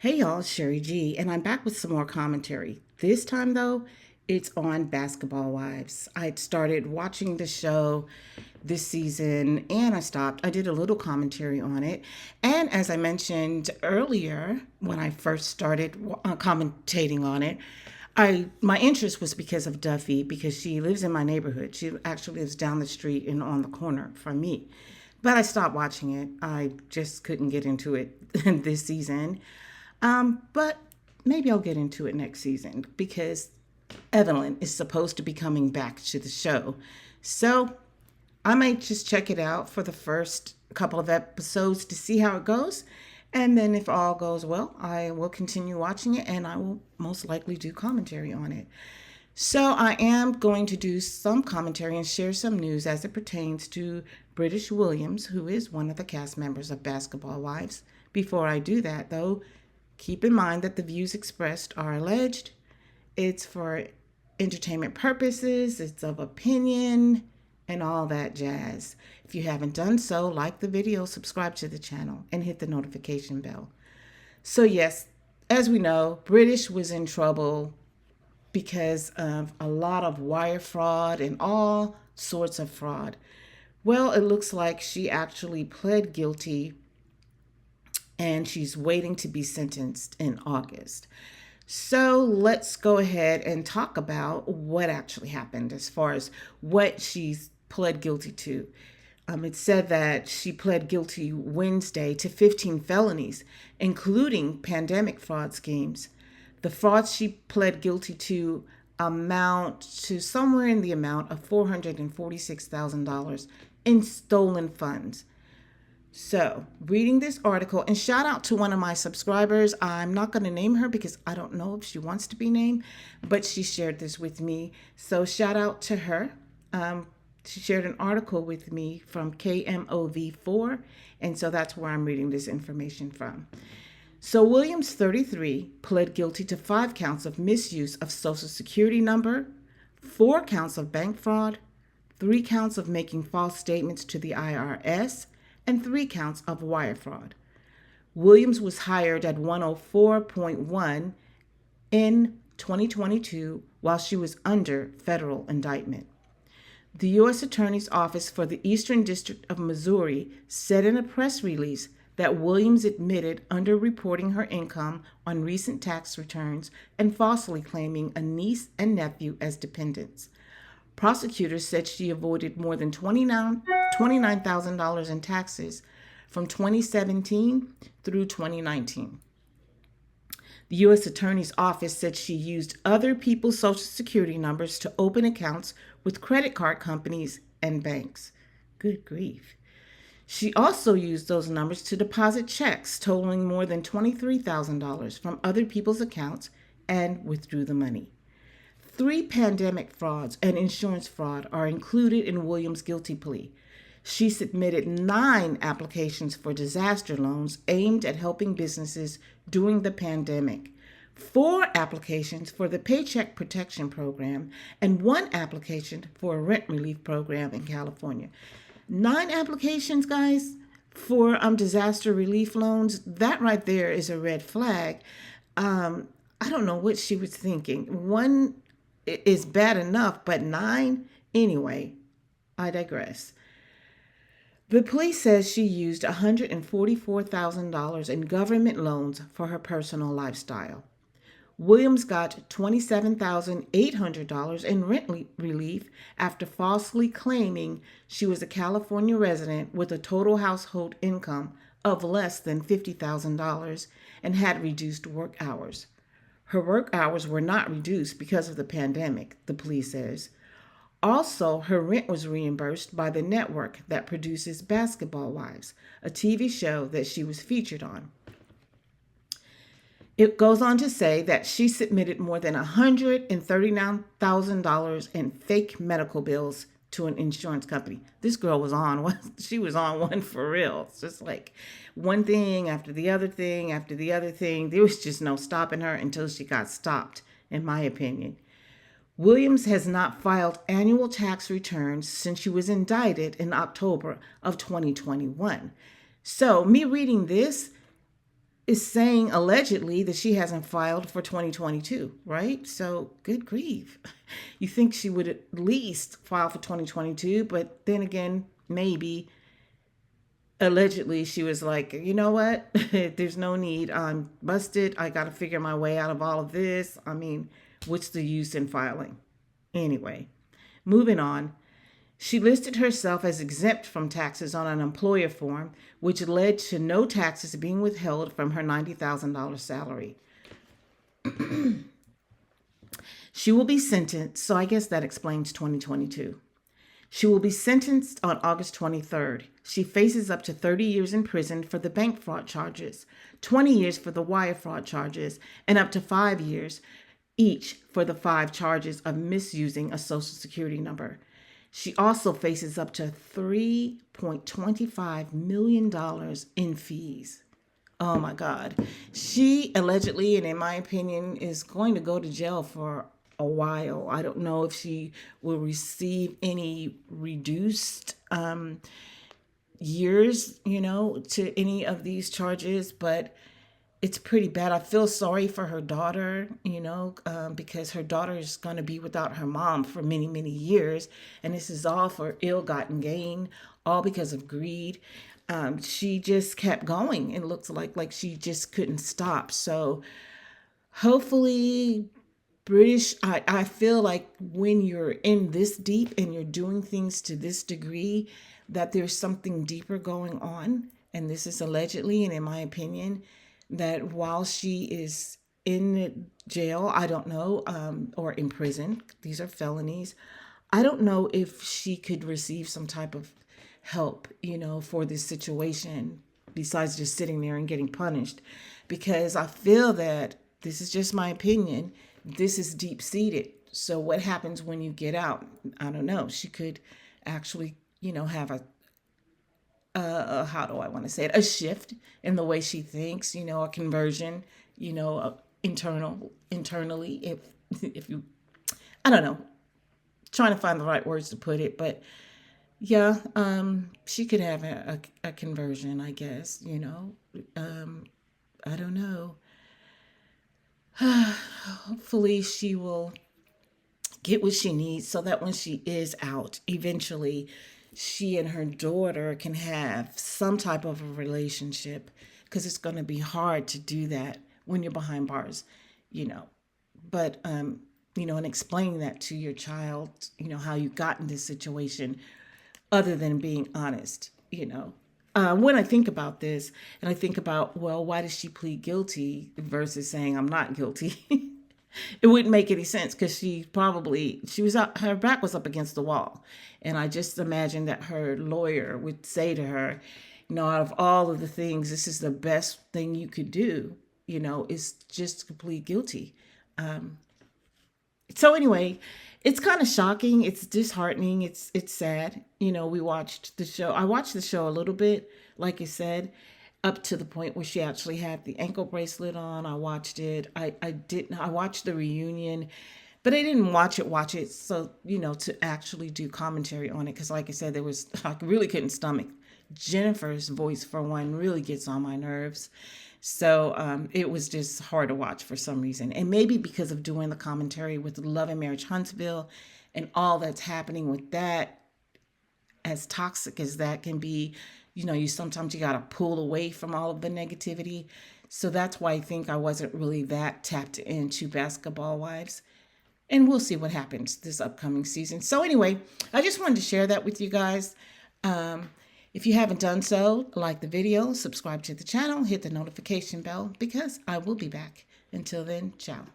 Hey y'all, it's Sherry G, and I'm back with some more commentary. This time, though, it's on Basketball Wives. I'd started watching the show this season and I stopped. I did a little commentary on it. And as I mentioned earlier, when I first started commentating on it, my interest was because of Duffy, because she lives in my neighborhood. She actually lives down the street and on the corner from me. But I stopped watching it. I just couldn't get into it this season. But maybe I'll get into it next season because Evelyn is supposed to be coming back to the show. So I might just check it out for the first couple of episodes to see how it goes. And then if all goes well, I will continue watching it and I will most likely do commentary on it. So I am going to do some commentary and share some news as it pertains to British Williams, who is one of the cast members of Basketball Wives. Before I do that, though, keep in mind that the views expressed are alleged. It's for entertainment purposes, it's of opinion, and all that jazz. If you haven't done so, like the video, subscribe to the channel, and hit the notification bell. So, yes, as we know, British was in trouble because of a lot of wire fraud and all sorts of fraud. Well, it looks like she actually pled guilty and she's waiting to be sentenced in August. So let's go ahead and talk about what actually happened as far as what she's pled guilty to. It said that she pled guilty Wednesday to 15 felonies, including pandemic fraud schemes. The frauds she pled guilty to amount to somewhere in the amount of $446,000 in stolen funds. So, reading this article, and shout out to one of my subscribers. I'm not going to name her because I don't know if she wants to be named, but she shared this with me. So, shout out to her. She shared an article with me from KMOV4, and so that's where I'm reading this information from. So, Williams, 33, pled guilty to 5 counts of misuse of Social Security number, 4 counts of bank fraud, 3 counts of making false statements to the IRS, and 3 counts of wire fraud. Williams was hired at 104.1 in 2022 while she was under federal indictment. The U.S. Attorney's Office for the Eastern District of Missouri said in a press release that Williams admitted underreporting her income on recent tax returns and falsely claiming a niece and nephew as dependents. Prosecutors said she avoided more than $29,000 in taxes from 2017 through 2019. The U.S. Attorney's Office said she used other people's Social Security numbers to open accounts with credit card companies and banks. Good grief. She also used those numbers to deposit checks totaling more than $23,000 from other people's accounts and withdrew the money. 3 pandemic frauds and insurance fraud are included in Williams' guilty plea. She submitted 9 applications for disaster loans aimed at helping businesses during the pandemic, 4 applications for the Paycheck Protection Program, and 1 application for a rent relief program in California. 9 applications, guys, for disaster relief loans. That right there is a red flag. I don't know what she was thinking. 1 is bad enough, but 9? Anyway, I digress. The police says she used $144,000 in government loans for her personal lifestyle. Williams got $27,800 in rent relief after falsely claiming she was a California resident with a total household income of less than $50,000 and had reduced work hours. Her work hours were not reduced because of the pandemic, the police says. Also, her rent was reimbursed by the network that produces Basketball Wives, a TV show that she was featured on. It goes on to say that she submitted more than $139,000 in fake medical bills to an insurance company. This girl was on one. She was on one for real. It's just like one thing after the other thing after the other thing. There was just no stopping her until she got stopped, in my opinion. Williams has not filed annual tax returns since she was indicted in October of 2021. So me reading this, is saying allegedly that she hasn't filed for 2022, right? So good grief. You think she would at least file for 2022, but then again, maybe allegedly she was like, you know what? There's no need. I'm busted. I got to figure my way out of all of this. I mean, what's the use in filing? Anyway, moving on. She listed herself as exempt from taxes on an employer form, which led to no taxes being withheld from her $90,000 salary. She will be sentenced, so I guess that explains 2022. She will be sentenced on August 23rd. She faces up to 30 years in prison for the bank fraud charges, 20 years for the wire fraud charges, and up to 5 years each for the 5 charges of misusing a social security number. She also faces up to $3.25 million in fees. Oh my God. She allegedly, and in my opinion, is going to go to jail for a while. I don't know if she will receive any reduced years, to any of these charges, but it's pretty bad. I feel sorry for her daughter, because her daughter is going to be without her mom for many, many years. And this is all for ill gotten gain, all because of greed. She just kept going. It looks like she just couldn't stop. So hopefully, I feel like when you're in this deep and you're doing things to this degree, that there's something deeper going on. And this is allegedly, and in my opinion, that while she is in jail, I don't know, or in prison, these are felonies. I don't know if she could receive some type of help, for this situation besides just sitting there and getting punished. Because I feel that this is just my opinion. This is deep seated. So what happens when you get out? I don't know. She could actually, have how do I want to say it? A shift in the way she thinks, a conversion, internally. If you, I don't know, trying to find the right words to put it, but yeah, she could have a conversion, I guess, I don't know. Hopefully she will get what she needs so that when she is out, eventually she and her daughter can have some type of a relationship, because it's going to be hard to do that when you're behind bars, you know. But, and explaining that to your child, how you got in this situation, other than being honest, when I think about this and I think about, well, why did she plead guilty versus saying I'm not guilty? It wouldn't make any sense, because she was up, her back was up against the wall. And I just imagine that her lawyer would say to her, out of all of the things, this is the best thing you could do, is just to plead guilty. So anyway, it's kind of shocking. It's disheartening. It's sad. We watched the show. I watched the show a little bit, like I said, up to the point where she actually had the ankle bracelet on. I watched it. I didn't. I watched the reunion, but I didn't watch it. So to actually do commentary on it, because like I said, I really couldn't stomach Jennifer's voice, for one, really gets on my nerves. So it was just hard to watch for some reason. And maybe because of doing the commentary with Love and Marriage Huntsville and all that's happening with that, as toxic as that can be, sometimes you got to pull away from all of the negativity. So that's why I think I wasn't really that tapped into Basketball Wives. And we'll see what happens this upcoming season. So anyway, I just wanted to share that with you guys. If you haven't done so, like the video, subscribe to the channel, hit the notification bell, because I will be back. Until then, ciao.